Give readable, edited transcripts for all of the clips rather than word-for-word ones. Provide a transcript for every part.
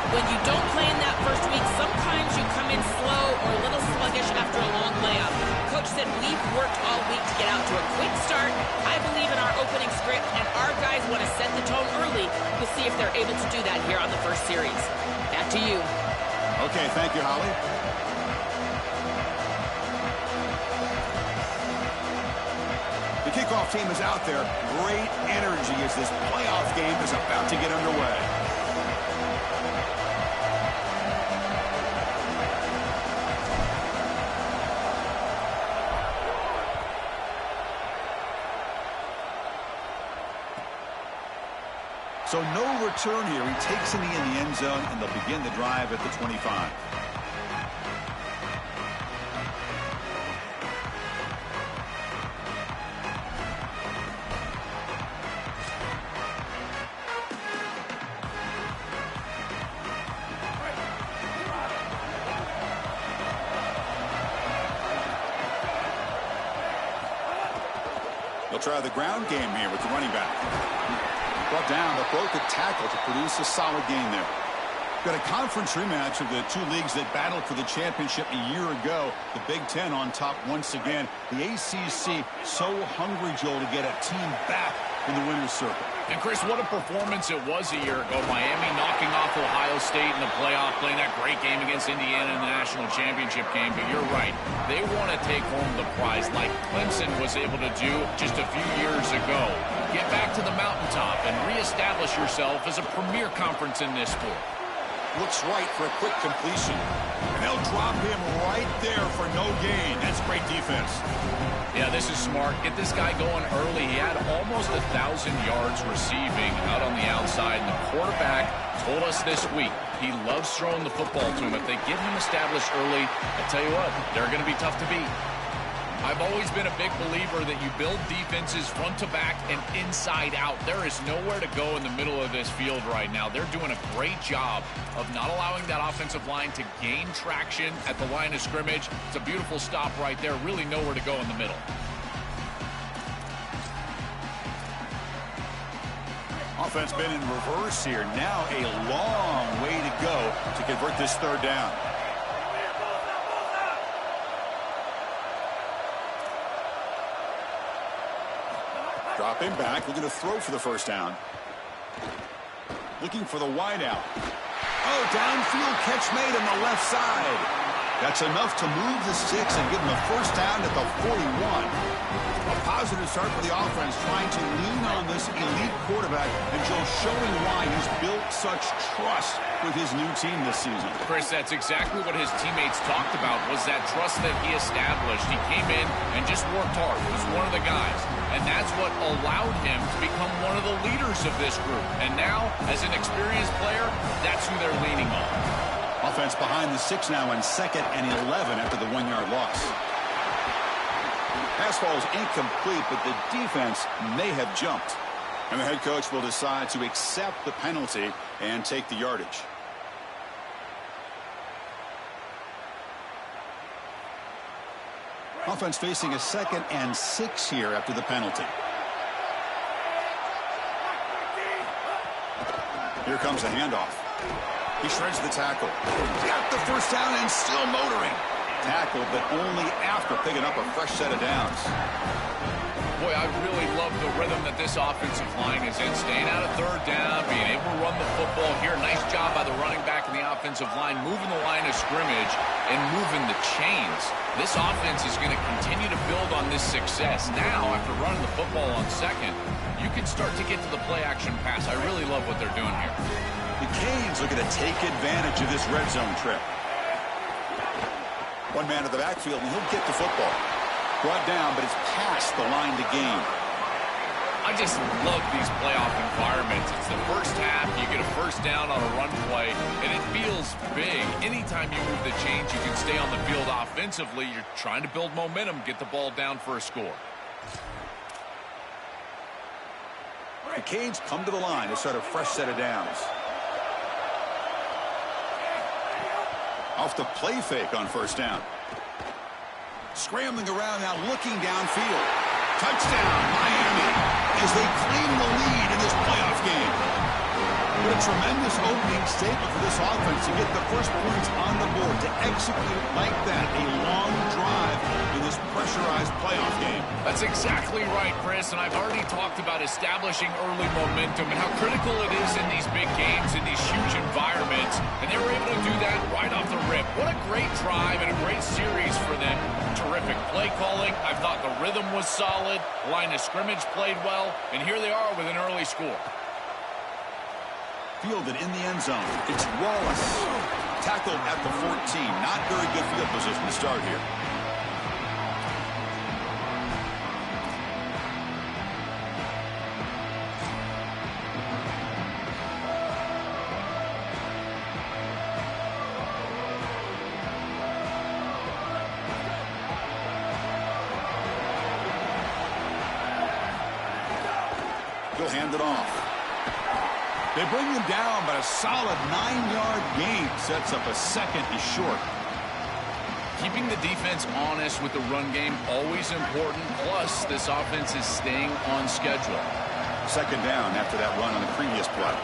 When you don't play in that first week, sometimes you come in slow or a little sluggish after a long layoff. Coach said we've worked all week to get out to a quick start. I believe in our opening script, and our guys want to set the tone early. We'll see if they're able to do that here on the first series. Back to you. Okay, thank you, Holly. The kickoff team is out there. Great energy as this playoff game is about to get underway. So no return here. He takes it in the end zone, and they'll begin the drive at the 25. They'll try the ground game here with the running back. Brought down, but broke the tackle to produce a solid gain there. Got a conference rematch of the two leagues that battled for the championship a year ago. The Big Ten on top once again. The ACC so hungry, Joel, to get a team back in the winner's circle. And, Chris, what a performance it was a year ago. Miami knocking off Ohio State in the playoff, playing that great game against Indiana in the national championship game. But you're right. They want to take home the prize like Clemson was able to do just a few years ago. Get back to the mountaintop and reestablish yourself as a premier conference in this sport. Looks right for a quick completion. And they'll drop him right there for no gain. That's great defense. Yeah, this is smart. Get this guy going early. He had almost 1,000 yards receiving out on the outside. And the quarterback told us this week he loves throwing the football to him. If they get him established early, I tell you what, they're going to be tough to beat. I've always been a big believer that you build defenses front to back and inside out. There is nowhere to go in the middle of this field right now. They're doing a great job of not allowing that offensive line to gain traction at the line of scrimmage. It's a beautiful stop right there. Really nowhere to go in the middle. Offense been in reverse here. Now a long way to go to convert this third down. Drop him back, looking to throw for the first down. Looking for the wideout. Oh, downfield catch made on the left side. That's enough to move the sticks and give them a first down at the 41. A positive start for the offense, trying to lean on this elite quarterback, and Joe showing why he's built such trust with his new team this season. Chris, that's exactly what his teammates talked about, was that trust that he established. He came in and just worked hard. He was one of the guys. And that's what allowed him to become one of the leaders of this group. And now, as an experienced player, that's who they're leaning on. Offense behind the 6 now on 2nd and 11 after the 1-yard loss. Pass ball is incomplete, but the defense may have jumped. And the head coach will decide to accept the penalty and take the yardage. Offense facing a 2nd and 6 here after the penalty. Here comes the handoff. He shreds the tackle. Got the first down and still motoring. Tackle, but only after picking up a fresh set of downs. Boy, I really love the rhythm that this offensive line is in. Staying out of third down, being able to run the football here. Nice job by the running back and the offensive line, moving the line of scrimmage and moving the chains. This offense is going to continue to build on this success. Now, after running the football on 2nd, you can start to get to the play-action pass. I really love what they're doing here. The Canes looking to take advantage of this red zone trip. One man to the backfield, and he'll get the football. Brought down, but it's past the line to gain. I just love these playoff environments. It's the first half, you get a first down on a run play, and it feels big. Anytime you move the chains, you can stay on the field offensively. You're trying to build momentum, get the ball down for a score. The Canes come to the line to start a fresh set of downs. Off the play fake on first down. Scrambling around now, looking downfield. Touchdown, Miami, as they claim the lead in this playoff game. What a tremendous opening statement for this offense to get the first points on the board, to execute like that, a long drive in this pressurized playoff game. That's exactly right, Chris, and I've already talked about establishing early momentum and how critical it is in these big games, in these huge environments, and they were able to do that right off the rip. What a great drive and a great series for them. Terrific play calling. I thought the rhythm was solid. The line of scrimmage played well, and here they are with an early score. Fielded in the end zone. It's Wallace. Tackled at the 14. Not very good field position to start here. He'll hand it off. They bring him down, but a solid 9-yard gain sets up a second and short. Keeping the defense honest with the run game, always important. Plus, this offense is staying on schedule. Second down after that run on the previous play.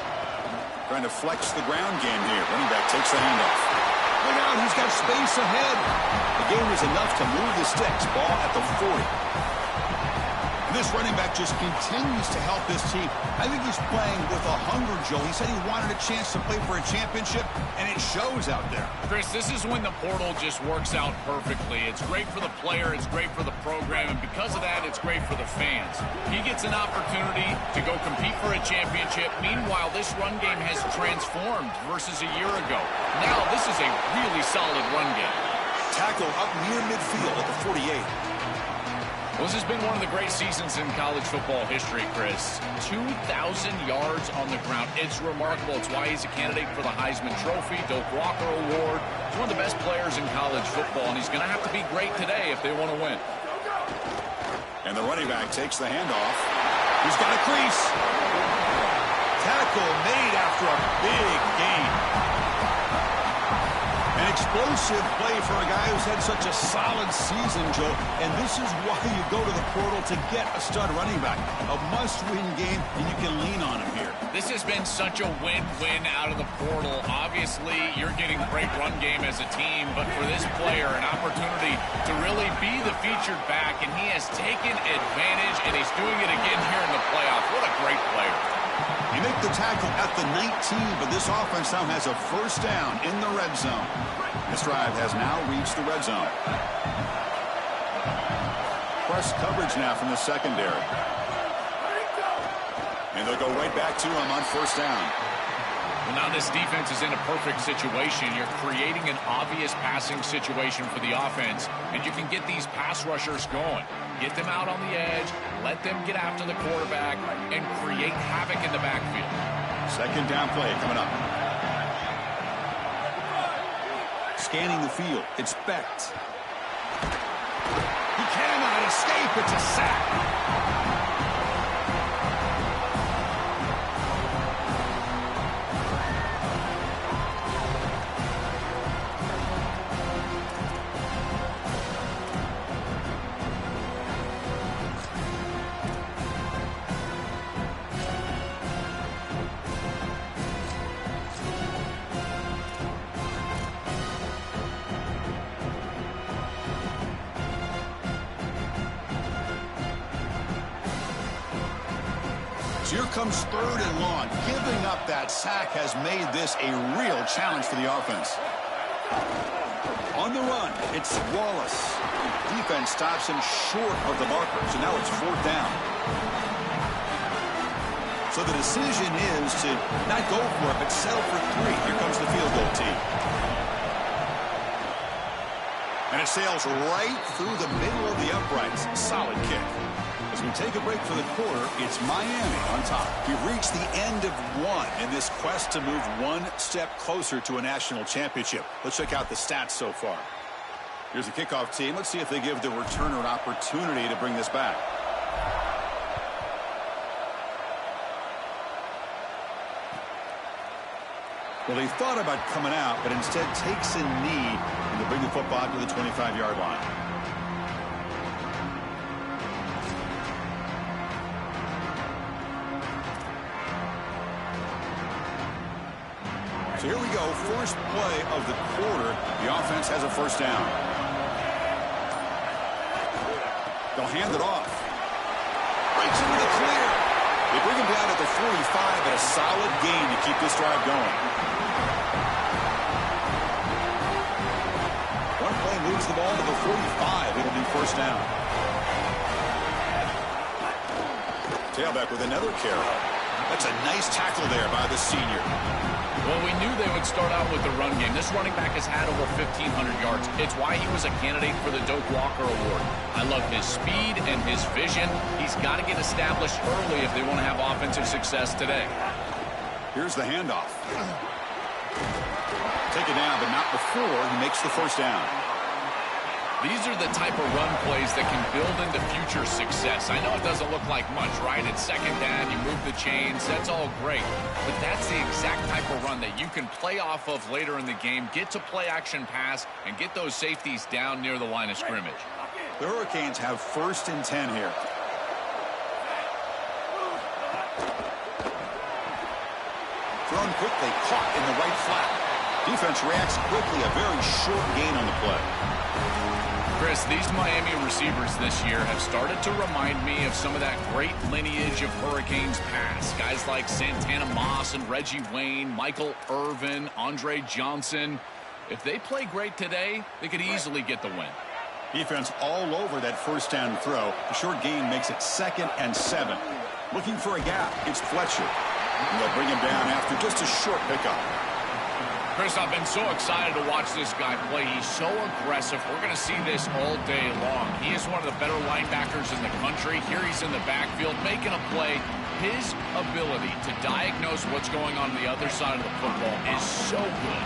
Trying to flex the ground game here. Running back takes the handoff. Look out, he's got space ahead. The gain is enough to move the sticks. Ball at the 40. This running back just continues to help this team. I think he's playing with a hunger, Joe. He said he wanted a chance to play for a championship, and it shows out there. Chris, this is when the portal just works out perfectly. It's great for the player, it's great for the program, and because of that, it's great for the fans. He gets an opportunity to go compete for a championship. Meanwhile, this run game has transformed versus a year ago. Now, this is a really solid run game. Tackle up near midfield at the 48. Well, this has been one of the great seasons in college football history, Chris. 2,000 yards on the ground. It's remarkable. It's why he's a candidate for the Heisman Trophy, Doak Walker Award. He's one of the best players in college football, and he's going to have to be great today if they want to win. And the running back takes the handoff. He's got a crease. Tackle made after a big gain. An explosive play for a guy who's had such a solid season, Joe. And this is why you go to the portal to get a stud running back. A must-win game, and you can lean on him here. This has been such a win-win out of the portal. Obviously, you're getting a great run game as a team, but for this player, an opportunity to really be the featured back, and he has taken advantage, and he's doing it again here in the playoffs. What a great player. You make the tackle at the 19, but this offense now has a first down in the red zone. This drive has now reached the red zone. Press coverage now from the secondary. And they'll go right back to him on first down. Well, now this defense is in a perfect situation. You're creating an obvious passing situation for the offense, and you can get these pass rushers going. Get them out on the edge, let them get after the quarterback, and create havoc in the backfield. Second down play coming up. Scanning the field. It's Becht. He cannot escape. It's a sack. Here comes third and long. Giving up that sack has made this a real challenge for the offense. On the run, it's Wallace. Defense stops him short of the marker, so now it's fourth down. So the decision is to not go for it, but settle for 3. Here comes the field goal team. And it sails right through the middle of the uprights. Solid kick. As we take a break for the quarter, it's Miami on top. We've reached the end of one in this quest to move one step closer to a national championship. Let's check out the stats so far. Here's the kickoff team. Let's see if they give the returner an opportunity to bring this back. Well, he thought about coming out, but instead takes a knee and to bring the football to the 25-yard line. So here we go, first play of the quarter. The offense has a first down. They'll hand it off. Breaks into the clear. They bring him down at the 45 and a solid gain to keep this drive going. One play moves the ball to the 45. It'll be first down. Tailback with another carry. That's a nice tackle there by the senior. Well, we knew they would start out with the run game. This running back has had over 1,500 yards. It's why he was a candidate for the Doak Walker Award. I love his speed and his vision. He's got to get established early if they want to have offensive success today. Here's the handoff. Take it down, but not before he makes the first down. These are the type of run plays that can build into future success. I know it doesn't look like much, right? It's second down, you move the chains, that's all great. But that's the exact type of run that you can play off of later in the game, get to play action pass, and get those safeties down near the line of scrimmage. The Hurricanes have 1st and 10 here. Thrown quickly, caught in the right flat. Defense reacts quickly, a very short gain on the play. Chris, these Miami receivers this year have started to remind me of some of that great lineage of Hurricanes past. Guys like Santana Moss and Reggie Wayne, Michael Irvin, Andre Johnson. If they play great today, they could easily get the win. Defense all over that first down throw. The short gain makes it 2nd and 7. Looking for a gap. It's Fletcher. And they'll bring him down after just a short pickup. Chris, I've been so excited to watch this guy play. He's so aggressive. We're going to see this all day long. He is one of the better linebackers in the country. Here he's in the backfield making a play. His ability to diagnose what's going on the other side of the football is so good.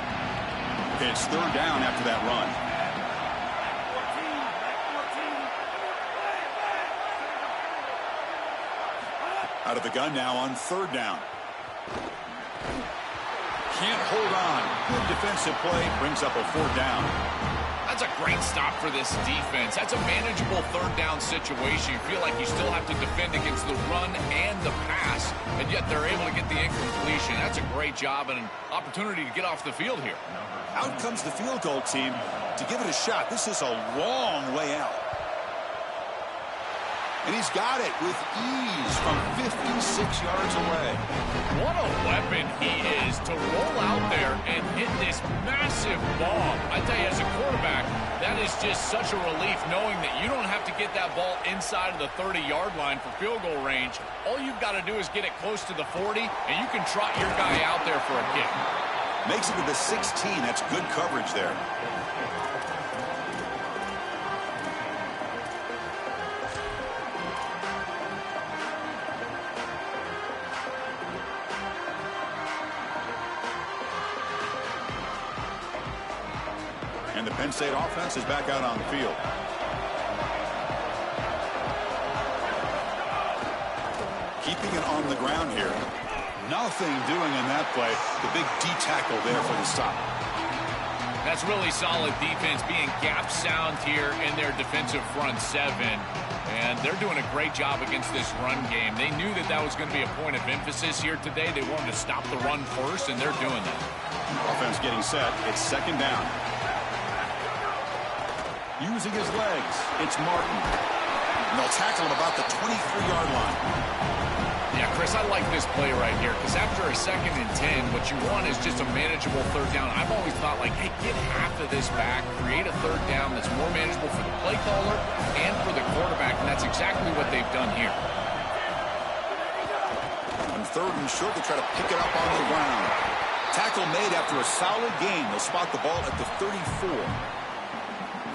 It's 3rd down after that run. Out of the gun now on 3rd down. Can't hold on. Good defensive play. Brings up a 4th down. That's a great stop for this defense. That's a manageable 3rd down situation. You feel like you still have to defend against the run and the pass, and yet they're able to get the incompletion. That's a great job and an opportunity to get off the field here. Out comes the field goal team to give it a shot. This is a long way out. And he's got it with ease from 56 yards away. What a weapon he is to roll out there and hit this massive bomb. I tell you, as a quarterback, that is just such a relief knowing that you don't have to get that ball inside of the 30-yard line for field goal range. All you've got to do is get it close to the 40, and you can trot your guy out there for a kick. Makes it to the 16. That's good coverage there. And the Penn State offense is back out on the field. Keeping it on the ground here. Nothing doing in that play. The big D tackle there for the stop. That's really solid defense, being gap sound here in their defensive front 7. And they're doing a great job against this run game. They knew that that was going to be a point of emphasis here today. They wanted to stop the run first, and they're doing that. Offense getting set. It's 2nd down. Using his legs, it's Martin. And they'll tackle him about the 23-yard line. Yeah, Chris, I like this play right here because after a 2nd and 10, what you want is just a manageable 3rd down. I've always thought, like, hey, get half of this back, create a 3rd down that's more manageable for the play caller and for the quarterback, and that's exactly what they've done here. On 3rd and short, they try to pick it up on the ground. Tackle made after a solid gain. They'll spot the ball at the 34.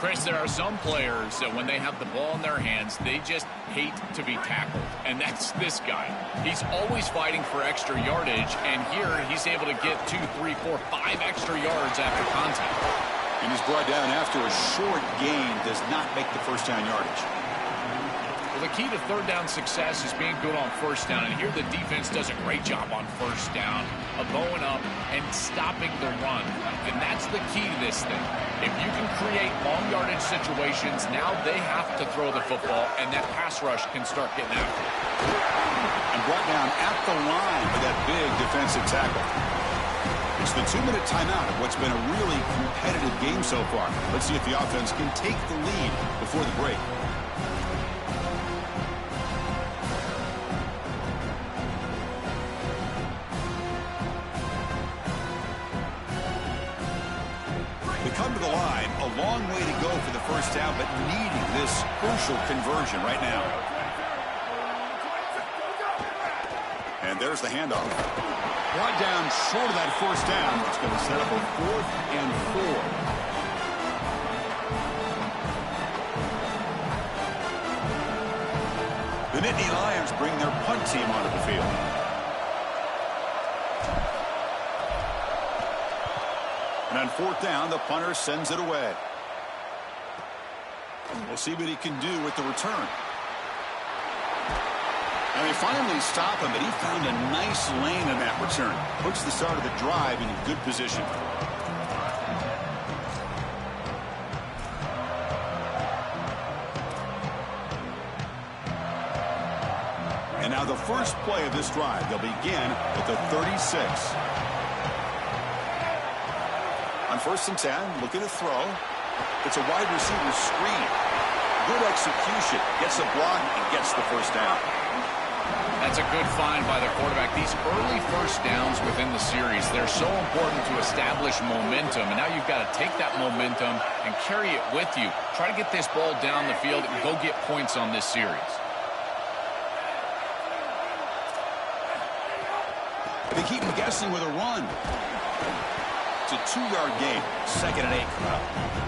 Chris, there are some players that when they have the ball in their hands, they just hate to be tackled. And that's this guy. He's always fighting for extra yardage, and here he's able to get 2, 3, 4, 5 extra yards after contact. And he's brought down after a short gain, does not make the first down yardage. Well, the key to 3rd down success is being good on 1st down, and here the defense does a great job on 1st down of bowing up and stopping the run. And that's the key to this thing. If you can create long yardage situations, now they have to throw the football, and that pass rush can start getting after it. And brought down at the line for that big defensive tackle. It's the 2-minute timeout of what's been a really competitive game so far. Let's see if the offense can take the lead before the break. They come to the line, a long way to go for the first down, but needing this crucial conversion right now. And there's the handoff. Brought down short of that first down. It's going to set up a 4th and 4. The Nittany Lions bring their punt team onto the field. And on 4th down, the punter sends it away. We'll see what he can do with the return. And they finally stop him, but he found a nice lane in that return. Puts the start of the drive in a good position. And now the first play of this drive, they'll begin at the 36. On 1st and 10, looking to throw. It's a wide receiver screen. Good execution. Gets a block and gets the first down. That's a good find by the quarterback. These early first downs within the series, they're so important to establish momentum. And now you've got to take that momentum and carry it with you. Try to get this ball down the field and go get points on this series. They keep him guessing with a run. It's a 2-yard gain. 2nd and 8.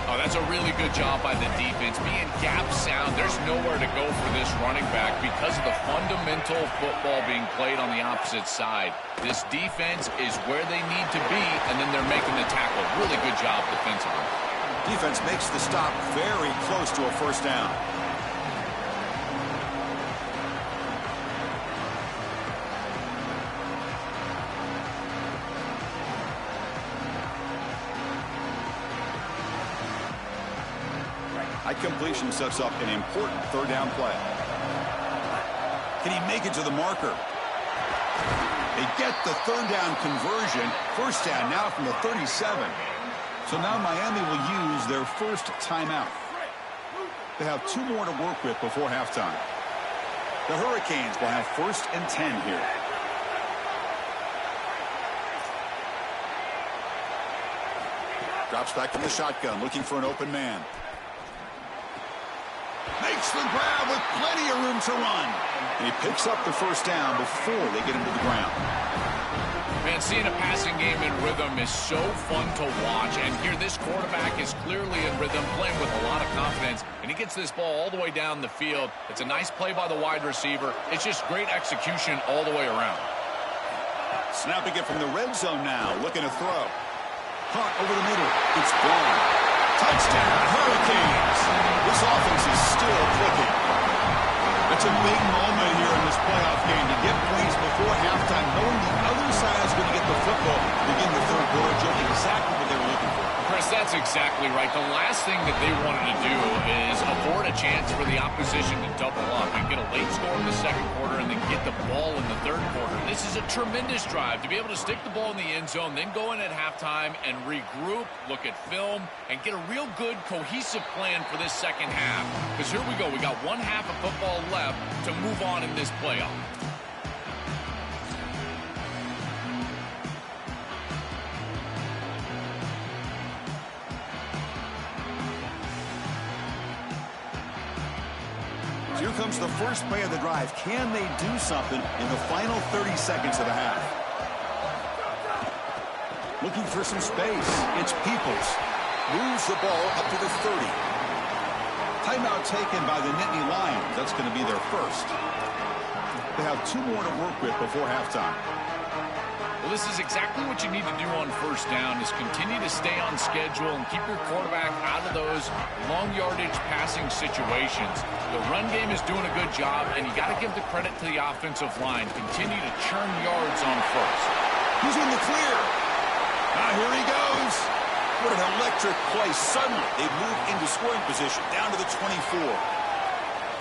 Oh, that's a really good job by the defense. Being gap sound, there's nowhere to go for this running back because of the fundamental football being played on the opposite side. This defense is where they need to be, and then they're making the tackle. Really good job defensively. Defense makes the stop very close to a first down. High completion sets up an important 3rd down play. Can he make it to the marker? They get the 3rd down conversion. First down now from the 37. So now Miami will use their first timeout. They have 2 more to work with before halftime. The Hurricanes will have 1st and 10 here. Drops back from the shotgun, looking for an open man. Makes the grab with plenty of room to run. And he picks up the first down before they get him to the ground. Man, seeing a passing game in rhythm is so fun to watch. And here this quarterback is clearly in rhythm, playing with a lot of confidence. And he gets this ball all the way down the field. It's a nice play by the wide receiver. It's just great execution all the way around. Snapping it from the red zone now. Looking to throw. Caught over the middle. It's gone. Touchdown, Hurricanes. This offense is still clicking. It's a big moment here in this playoff game to get points before halftime, knowing the other side is going to get the football to begin the 3rd quarter. Joe, exactly what they were looking for. Chris, that's exactly right. The last thing that they wanted to do is afford a chance for the opposition to double up and get a late score in the 2nd quarter and then get the ball in the 3rd quarter. This is a tremendous drive to be able to stick the ball in the end zone, then go in at halftime and regroup, look at film, and get a real good cohesive plan for this 2nd half. Because here we go. We got 1 half of football left to move on in this playoff. Here comes the first play of the drive. Can they do something in the final 30 seconds of the half? Looking for some space. It's Peoples. Moves the ball up to the 30. Timeout taken by the Nittany Lions. That's going to be their first. They have 2 more to work with before halftime. Well, this is exactly what you need to do on first down, is continue to stay on schedule and keep your quarterback out of those long yardage passing situations. The run game is doing a good job, and you got to give the credit to the offensive line. Continue to churn yards on first. He's in the clear. Now here he goes. What an electric play. Suddenly, they move into scoring position, down to the 24.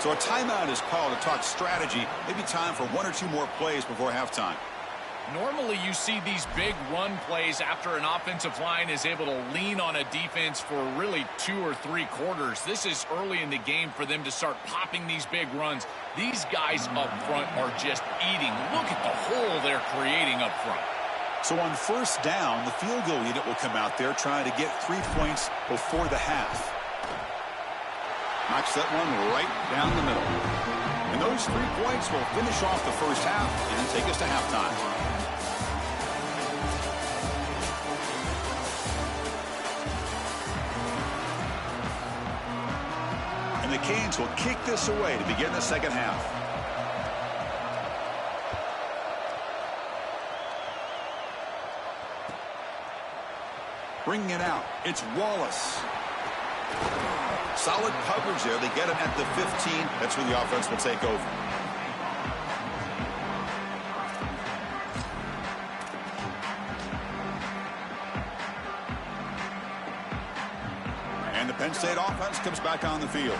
So a timeout is called to talk strategy. Maybe time for 1 or 2 more plays before halftime. Normally, you see these big run plays after an offensive line is able to lean on a defense for really 2 or 3 quarters. This is early in the game for them to start popping these big runs. These guys up front are just eating. Look at the hole they're creating up front. So on first down, the field goal unit will come out there trying to get 3 points before the half. Knocks that one right down the middle. And those 3 points will finish off the first half and take us to halftime. And the Canes will kick this away to begin the second half. Bringing it out, it's Wallace. Solid coverage there. They get him at the 15. That's where the offense will take over. And the Penn State offense comes back on the field.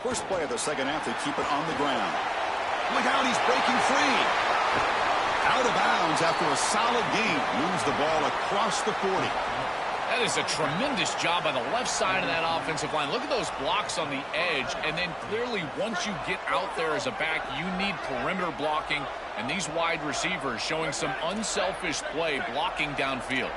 First play of the second half, they keep it on the ground. Look out, he's breaking free. Out of bounds after a solid gain. Moves the ball across the 40. That is a tremendous job by the left side of that offensive line. Look at those blocks on the edge. And then clearly once you get out there as a back, you need perimeter blocking. And these wide receivers showing some unselfish play blocking downfield.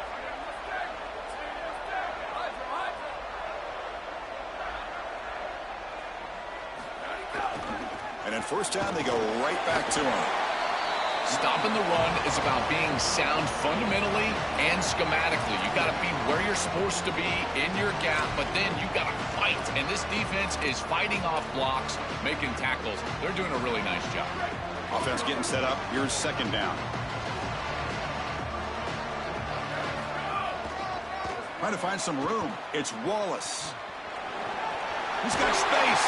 And at first down, they go right back to him. Stopping the run is about being sound fundamentally and schematically. You got to be where you're supposed to be in your gap, but then you got to fight. And this defense is fighting off blocks, making tackles. They're doing a really nice job. Offense getting set up. Here's second down. Trying to find some room. It's Wallace. He's got space.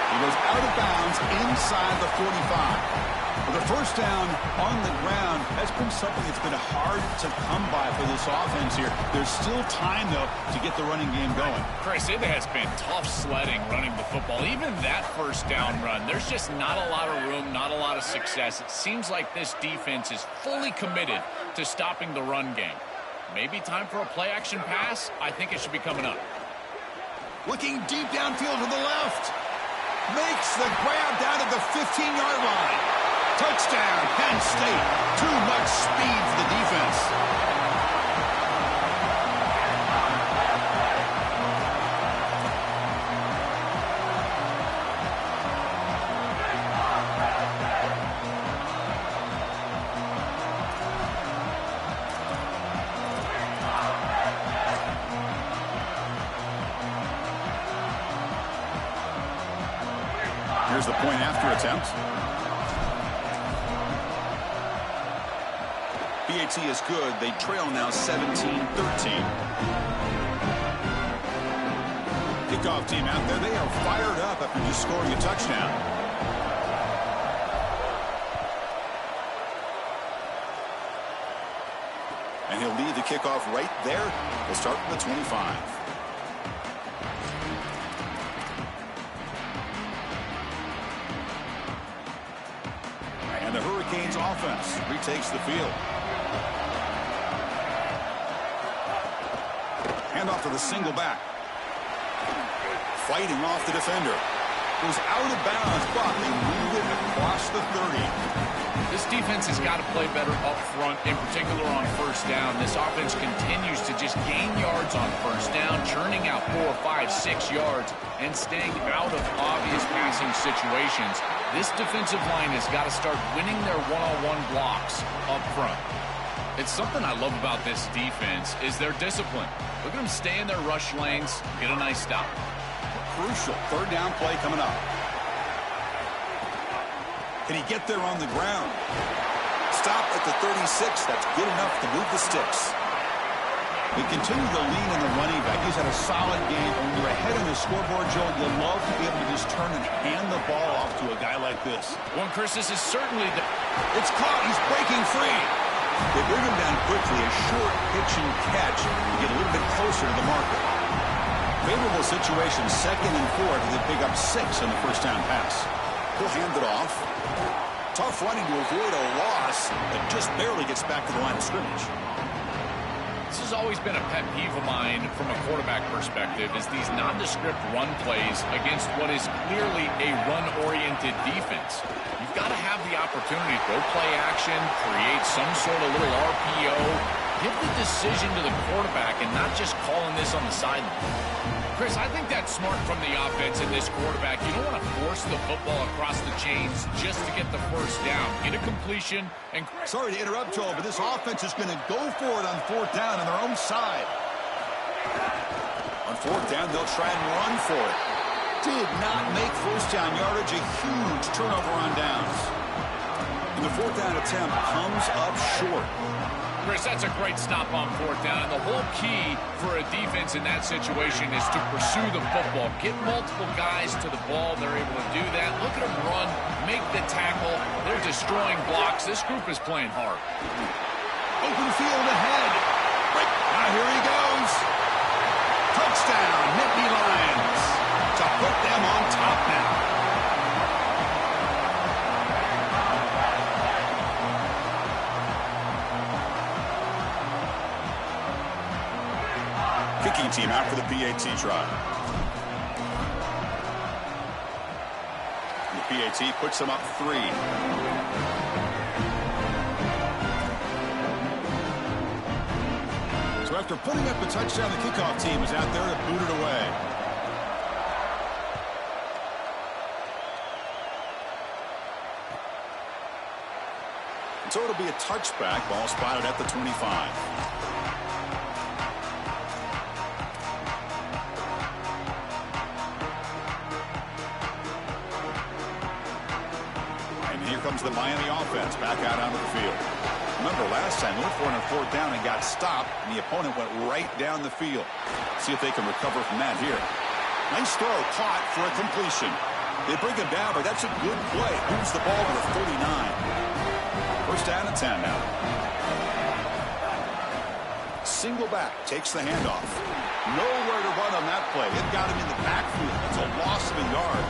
He goes out of bounds inside the 45. Well, the first down on the ground has been something that's been hard to come by for this offense here. There's still time, though, to get the running game going. Chris, it has been tough sledding running the football. Even that first down run, there's just not a lot of room, not a lot of success. It seems like this defense is fully committed to stopping the run game. Maybe time for a play-action pass? I think it should be coming up. Looking deep downfield to the left. Makes the grab down at the 15-yard line. Touchdown, Penn State. Too much speed for the defense. Here's the point after attempt. PAT is good. They trail now 17-13. Kickoff team out there. They are fired up after just scoring a touchdown. And he'll lead the kickoff right there. We'll start from the 25. And the Hurricanes offense retakes the field. Off to the single back. Fighting off the defender. Goes out of bounds, but they move it across the 30. This defense has got to play better up front, in particular on first down. This offense continues to just gain yards on first down, churning out 4, 5, 6 yards, and staying out of obvious passing situations. This defensive line has got to start winning their one-on-one blocks up front. It's something I love about this defense is their discipline. Look at them stay in their rush lanes, get a nice stop. Crucial third down play coming up. Can he get there on the ground? Stop at the 36. That's good enough to move the sticks. They continue to lean on the running back. He's had a solid game. When you're ahead on the scoreboard, Joe, you love to be able to just turn and hand the ball off to a guy like this. Well, Chris, this is certainly It's caught. He's breaking free. They bring him down quickly, a short pitch and catch to get a little bit closer to the marker. Favorable situation, 2nd and 4, as they pick up 6 on the first down pass. He'll hand it off. Tough running to avoid a loss, but just barely gets back to the line of scrimmage. This has always been a pet peeve of mine from a quarterback perspective, is these nondescript run plays against what is clearly a run-oriented defense. You've got to have the opportunity to go play action, create some sort of little RPO, give the decision to the quarterback and not just calling this on the sideline. Chris, I think that's smart from the offense in this quarterback. You don't want to force the football across the chains just to get the first down. Get a completion. And sorry to interrupt, Joel, but this offense is going to go for it on fourth down on their own side. On fourth down, they'll try and run for it. Did not make first down yardage. A huge turnover on downs. And the fourth down attempt comes up short. Chris, that's a great stop on fourth down. And the whole key for a defense in that situation is to pursue the football. Get multiple guys to the ball. They're able to do that. Look at them run, make the tackle. They're destroying blocks. This group is playing hard. Open field ahead. Right. Now here he goes. Touchdown, Nittany Lions. To put them on top now. Kicking team out for the PAT try. The PAT puts them up 3. So after putting up the touchdown, the kickoff team is out there to boot it away. And so it'll be a touchback. Ball spotted at the 25. Comes the Miami offense back out onto the field. Remember last time they went for it on fourth down and got stopped, and the opponent went right down the field. See if they can recover from that here. Nice throw, caught for a completion. They bring him down, but that's a good play. Moves the ball to the 39. First down and 10 now. Single back, takes the handoff. Nowhere to run on that play. It got him in the backfield. That's a loss of a yard.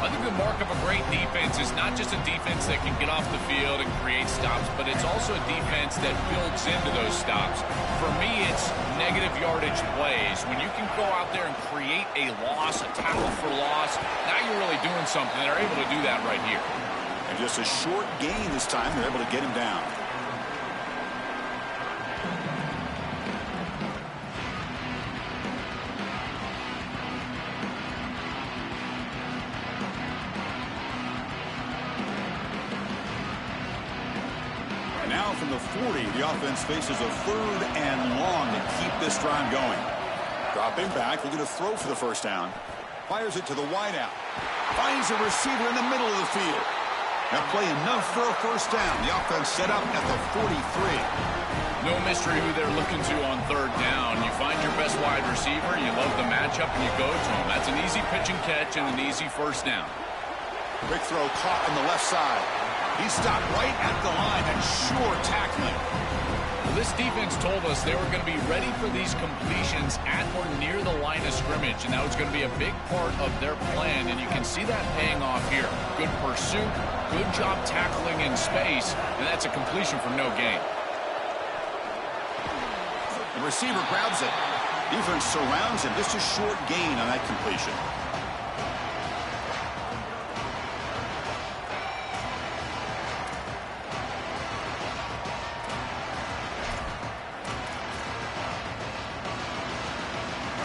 I think the mark of a great defense is not just a defense that can get off the field and create stops, but it's also a defense that builds into those stops. For me, it's negative yardage plays. When you can go out there and create a loss, a tackle for loss, now you're really doing something. They're able to do that right here. And just a short gain this time, they're able to get him down. From the 40, the offense faces a 3rd and long to keep this drive going. Dropping back, looking to throw for the first down. Fires it to the wideout. Finds a receiver in the middle of the field. That play enough for a first down. The offense set up at the 43. No mystery who they're looking to on third down. You find your best wide receiver, you love the matchup, and you go to him. That's an easy pitch and catch and an easy first down. Quick throw caught on the left side. He stopped right at the line and sure tackling. Well, this defense told us they were going to be ready for these completions at or near the line of scrimmage, and that was going to be a big part of their plan, and you can see that paying off here. Good pursuit, good job tackling in space, and that's a completion for no gain. The receiver grabs it. Defense surrounds him. Just a short gain on that completion.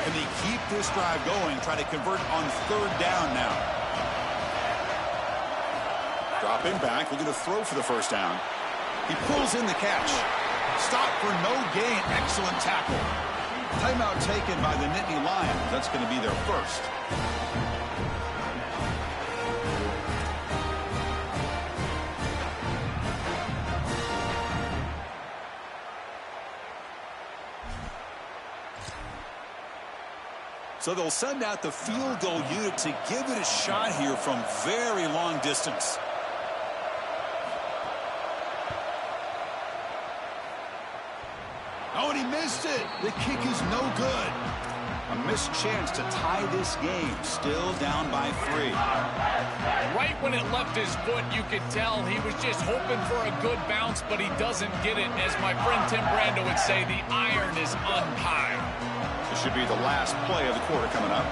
And they keep this drive going, try to convert on third down now. Dropping back, looking to throw for the first down. He pulls in the catch. Stop for no gain. Excellent tackle. Timeout taken by the Nittany Lions. That's going to be their first. So they'll send out the field goal unit to give it a shot here from very long distance. Oh, and he missed it. The kick is no good. A missed chance to tie this game. Still down by 3. Right when it left his foot, you could tell he was just hoping for a good bounce, but he doesn't get it. As my friend Tim Brando would say, the iron is untied. This should be the last play of the quarter coming up.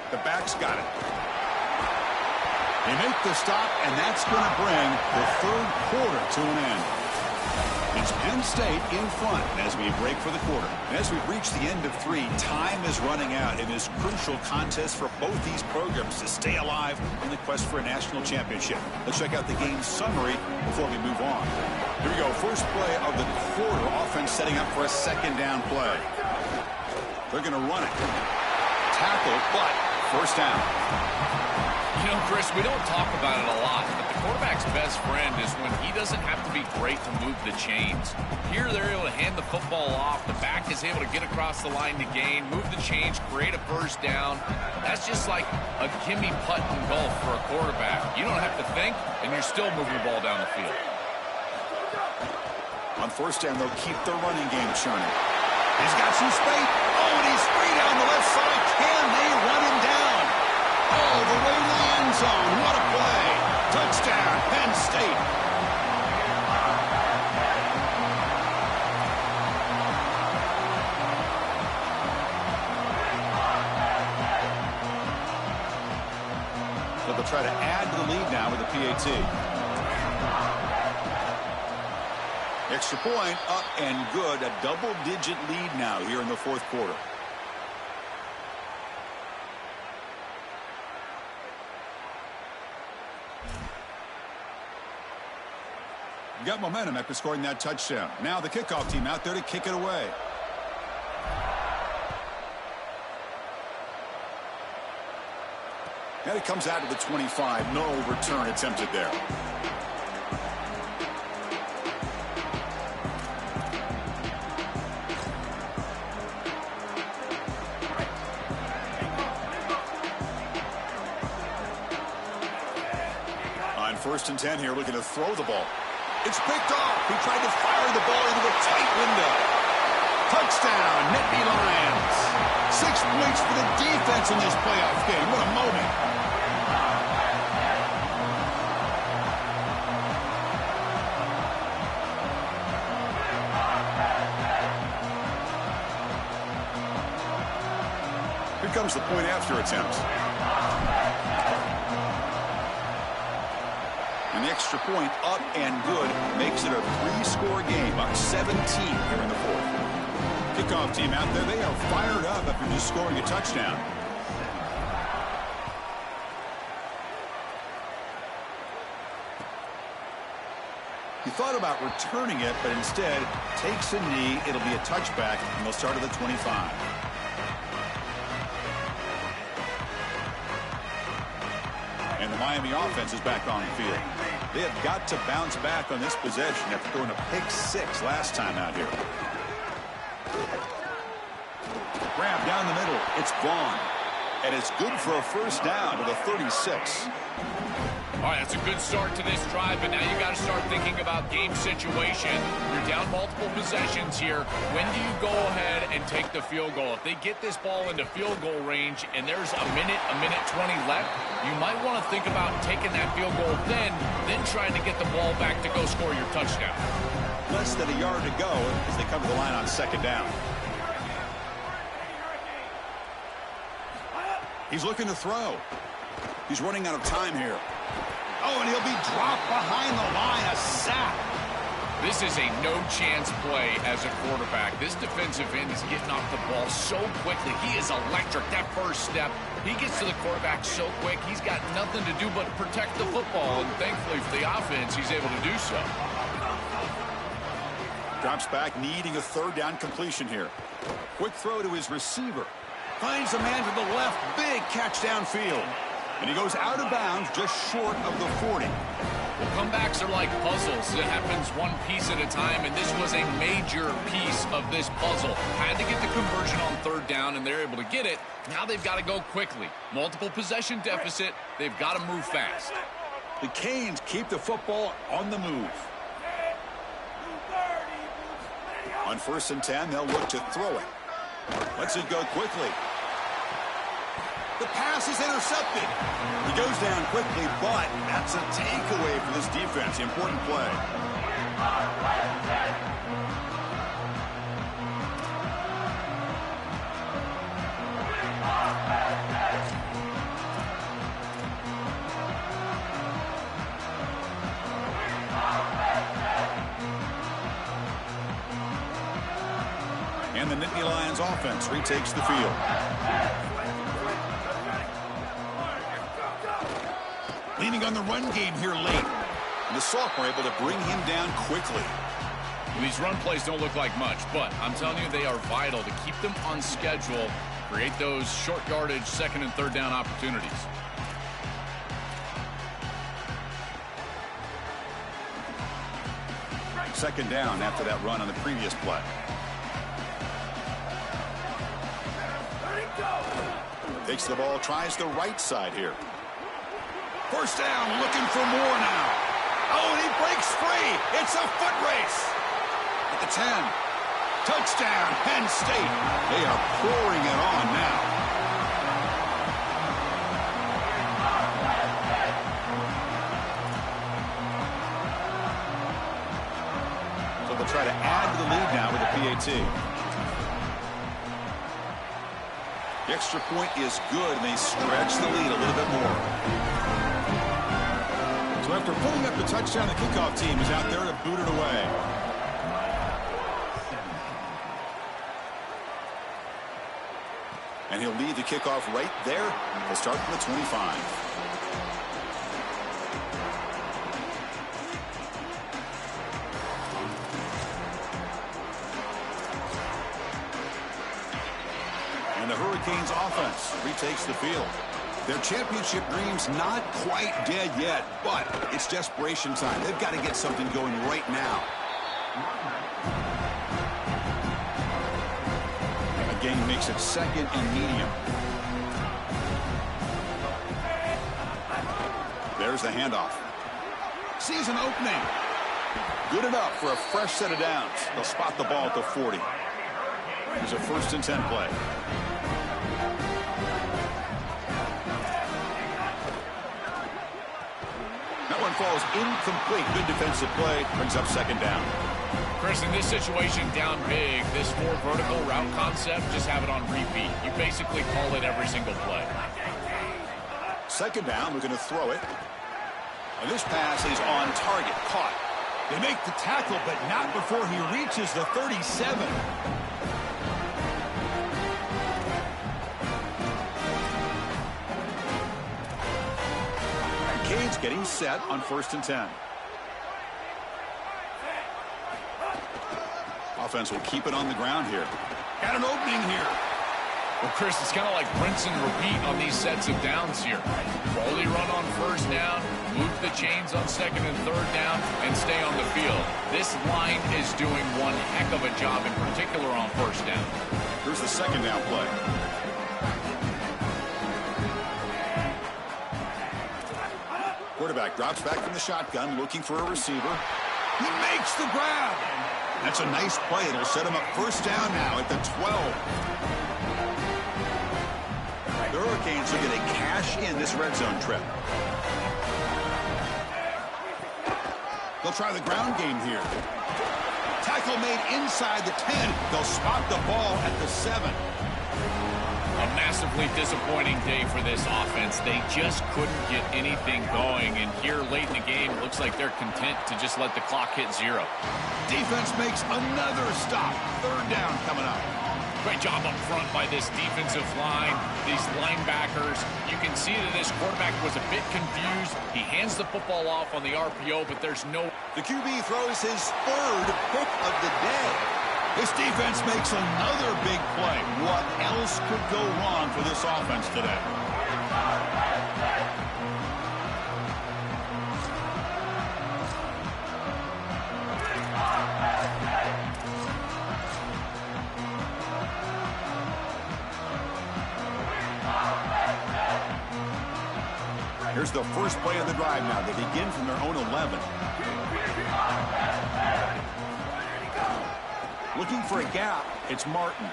The back's got it. They make the stop, and that's going to bring the third quarter to an end. It's Penn State in front as we break for the quarter. And as we reach the end of 3, time is running out in this crucial contest for both these programs to stay alive in the quest for a national championship. Let's check out the game summary before we move on. Here we go. First play of the quarter. Offense setting up for a second down play. They're going to run it. Tackle, but first down. You know, Chris, we don't talk about it a lot, but the quarterback's best friend is when he doesn't have to be great to move the chains. Here, they're able to hand the football off. The back is able to get across the line to gain, move the chains, create a first down. That's just like a gimme putt in golf for a quarterback. You don't have to think, and you're still moving the ball down the field. On first down, they'll keep their running game churning. He's got some space. Oh, and he's free down the left side. Can they run him down? All the way to the end zone. What a play. Touchdown, Penn State. So they'll try to add to the lead now with the PAT. Extra point, up and good. A double-digit lead now here in the fourth quarter. Got momentum after scoring that touchdown. Now the kickoff team out there to kick it away. And it comes out to the 25. No return attempted there. On 1st and 10 here, looking to throw the ball. It's picked off. He tried to fire the ball into a tight window. Touchdown, Nittany Lions. 6 points for the defense in this playoff game. What a moment. Here comes the point after attempt. And the extra point up and good makes it a 3-score game, up 17 here in the fourth. Kickoff team out there, they are fired up after just scoring a touchdown. He thought about returning it, but instead takes a knee. It'll be a touchback, and they'll start at the 25. And the Miami offense is back on the field. They have got to bounce back on this possession after throwing a pick-6 last time out here. Grab down the middle. It's Vaughn. And it's good for a first down to the 36. All right, that's a good start to this drive, but now you got to start thinking about game situation. You're down multiple possessions here. When do you go ahead and take the field goal? If they get this ball into field goal range and there's a minute 20 left, you might want to think about taking that field goal then trying to get the ball back to go score your touchdown. Less than a yard to go as they come to the line on second down. He's looking to throw. He's running out of time here. Oh, and he'll be dropped behind the line. A sack. This is a no-chance play as a quarterback. This defensive end is getting off the ball so quickly. He is electric. That first step, he gets to the quarterback so quick. He's got nothing to do but protect the football. And thankfully for the offense, he's able to do so. Drops back, needing a third down completion here. Quick throw to his receiver. Finds a man to the left. Big catch downfield. And he goes out of bounds just short of the 40. Well, comebacks are like puzzles. It happens one piece at a time, and this was a major piece of this puzzle. Had to get the conversion on third down, and they're able to get it. Now they've got to go quickly. Multiple possession deficit. They've got to move fast. The Canes keep the football on the move. On 1st and 10, they'll look to throw it. Lets it go quickly. The pass is intercepted. He goes down quickly, but that's a takeaway for this defense. Important play. And the Nittany Lions offense retakes the field. Leaning on the run game here late. And the sophomore able to bring him down quickly. These run plays don't look like much, but I'm telling you they are vital to keep them on schedule, create those short yardage 2nd and 3rd down opportunities. Second down after that run on the previous play. Takes the ball, tries the right side here. First down, looking for more now. Oh, and he breaks free. It's a foot race. At the 10. Touchdown, Penn State. They are pouring it on now. So they'll try to add to the lead now with a PAT. The extra point is good, and they stretch the lead a little bit more. So after pulling up the touchdown, the kickoff team is out there to boot it away. And he'll lead the kickoff right there. He'll start from the 25. And the Hurricanes offense retakes the field. Their championship dreams not quite dead yet, but it's desperation time. They've got to get something going right now. Again, makes it 2nd and medium. There's the handoff. Sees an opening. Good enough for a fresh set of downs. They'll spot the ball at the 40. Here's a 1st and 10 play. That one falls incomplete. Good defensive play. Brings up 2nd down. Chris, in this situation, down big, this 4 vertical route concept, just have it on repeat. You basically call it every single play. 2nd down, we're going to throw it. And this pass is on target. Caught. They make the tackle, but not before he reaches the 37. Canes getting set on 1st and 10. Offense will keep it on the ground here. Got an opening here. Well, Chris, it's kind of like rinse and repeat on these sets of downs here. Quality run on 1st down, move the chains on 2nd and 3rd down, and stay on the field. This line is doing one heck of a job, in particular on 1st down. Here's the 2nd down play. Quarterback drops back from the shotgun, looking for a receiver. He makes the grab. That's a nice play. It'll set him up 1st down now at the 12. The Hurricanes are going to cash in this red zone trip. They'll try the ground game here. Tackle made inside the 10. They'll spot the ball at the 7. A massively disappointing day for this offense. They just couldn't get anything going. And here late in the game, it looks like they're content to just let the clock hit 0. Defense makes another stop. 3rd down coming up. Great job up front by this defensive line, these linebackers. You can see that this quarterback was a bit confused. He hands the football off on the RPO, but there's no... The QB throws his 3rd pick of the day. This defense makes another big play. What else could go wrong for this offense today? Here's Here's the first play of the drive now. They begin from their own 11. Looking for a gap. It's Martin.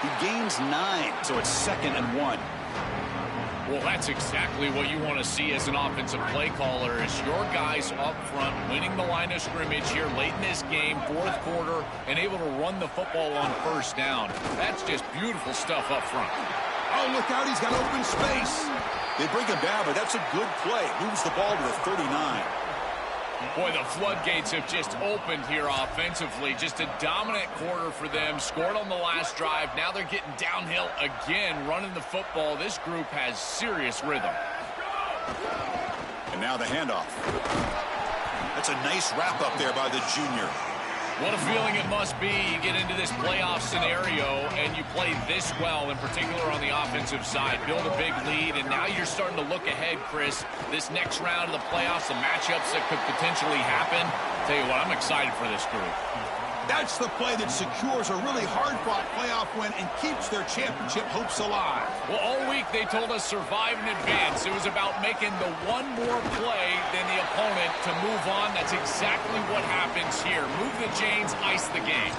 He gains 9, so it's 2nd and 1. Well, that's exactly what you want to see as an offensive play caller, is your guys up front winning the line of scrimmage here late in this game, fourth quarter, and able to run the football on first down. That's just beautiful stuff up front. Oh, look out. He's got open space. They bring him down, but that's a good play. Moves the ball to the 39. Boy, the floodgates have just opened here offensively. Just a dominant quarter for them. Scored on the last drive. Now they're getting downhill again, running the football. This group has serious rhythm. And now the handoff. That's a nice wrap up there by the junior. What a feeling it must be. You get into this playoff scenario and you play this well, in particular on the offensive side. Build a big lead, and now you're starting to look ahead, Chris. This next round of the playoffs, the matchups that could potentially happen. Tell you what, I'm excited for this group. That's the play that secures a really hard-fought playoff win and keeps their championship hopes alive. Well, all week they told us survive and advance. It was about making the one more play than the opponent to move on. That's exactly what happens here. Move the chains, ice the game.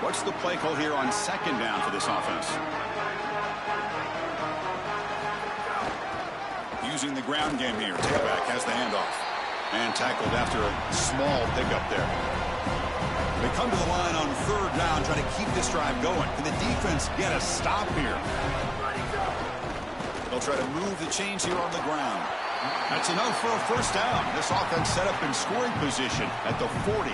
What's the play call here on 2nd down for this offense? Using the ground game here. Tailback has the handoff. And tackled after a small pickup there. They come to the line on 3rd down, trying to keep this drive going. Can the defense get a stop here? They'll try to move the chains here on the ground. That's enough for a first down. This offense set up in scoring position at the 40.